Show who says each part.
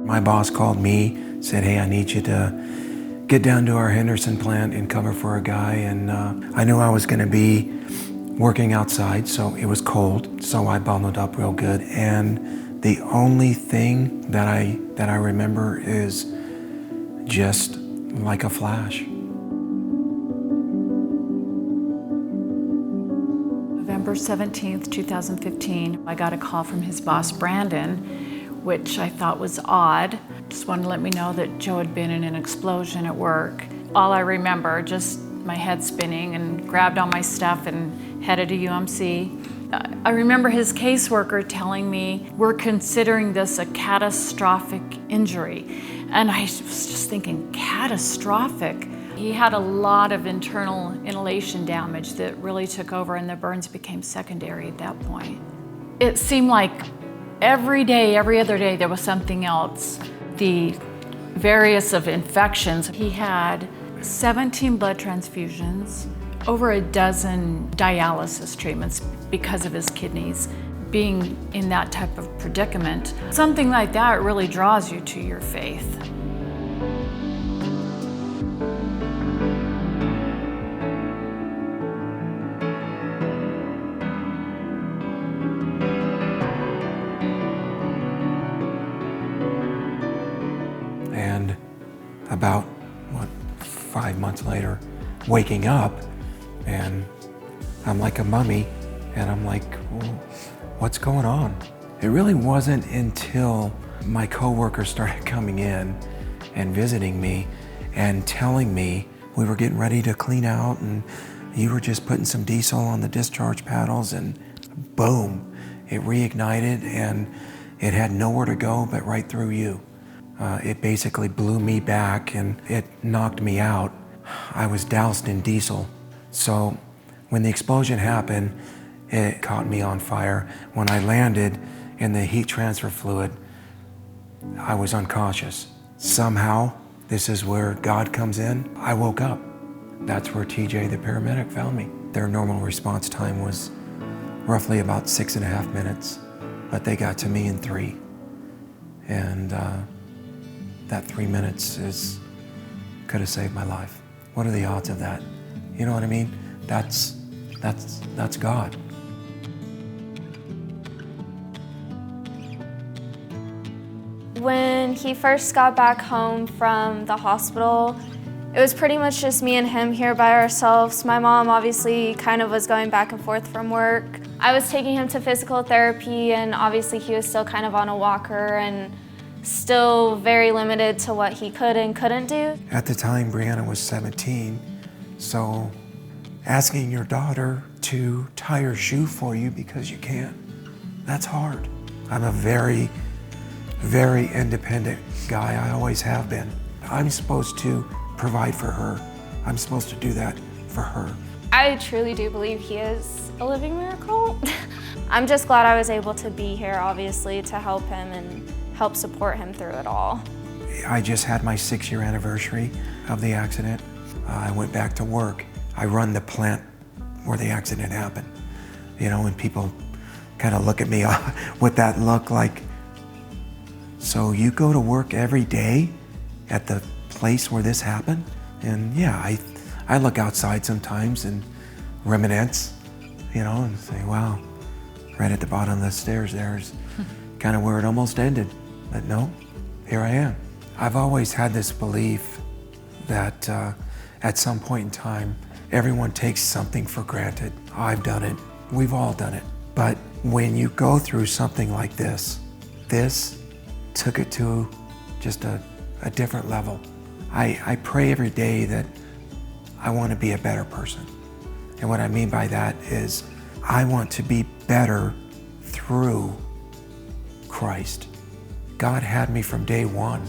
Speaker 1: My boss called me, said, hey, I need you to get down to our Henderson plant and cover for a guy. And I knew I was gonna be working outside, so it was cold, so I bundled up real good. And the only thing that I remember is just like a flash.
Speaker 2: November 17th, 2015, I got a call from his boss, Brandon, which I thought was odd. Just wanted to let me know that Joe had been in an explosion at work. All I remember, just my head spinning, and grabbed all my stuff and headed to UMC. I remember his caseworker telling me, we're considering this a catastrophic injury. And I was just thinking, catastrophic? He had a lot of internal inhalation damage that really took over, and the burns became secondary at that point. It seemed like every day, every other day, there was something else. The various of infections. He had 17 blood transfusions, over a dozen dialysis treatments because of his kidneys. Being in that type of predicament, something like that really draws you to your faith.
Speaker 1: And about, 5 months later, waking up, and I'm like a mummy, and I'm like, well, what's going on? It really wasn't until my coworkers started coming in and visiting me and telling me we were getting ready to clean out, and you were just putting some diesel on the discharge paddles, and boom, it reignited, and it had nowhere to go but right through you. It basically blew me back, and it knocked me out. I was doused in diesel. So when the explosion happened, it caught me on fire. When I landed in the heat transfer fluid, I was unconscious. Somehow, this is where God comes in. I woke up. That's where TJ, the paramedic, found me. Their normal response time was roughly about 6.5 minutes, but they got to me in 3. And that 3 minutes could have saved my life. What are the odds of that? You know what I mean? That's God.
Speaker 3: When he first got back home from the hospital, it was pretty much just me and him here by ourselves. My mom obviously kind of was going back and forth from work. I was taking him to physical therapy, and obviously he was still kind of on a walker and still very limited to what he could and couldn't do.
Speaker 1: At the time, Brianna was 17, so asking your daughter to tie her shoe for you because you can't, that's hard. I'm a very, very independent guy. I always have been. I'm supposed to provide for her. I'm supposed to do that for her.
Speaker 3: I truly do believe he is a living miracle. I'm just glad I was able to be here, obviously, to help him and help support him through it all.
Speaker 1: I just had my 6-year anniversary of the accident. I went back to work. I run the plant where the accident happened. You know, and people kind of look at me with that look like, so you go to work every day at the place where this happened? And yeah, I look outside sometimes and reminisce, you know, and say, wow, right at the bottom of the stairs there's kind of where it almost ended. But no, here I am. I've always had this belief that at some point in time, everyone takes something for granted. I've done it, we've all done it. But when you go through something like this took it to just a different level. I pray every day that I want to be a better person. And what I mean by that is I want to be better through Christ. God had me from day one.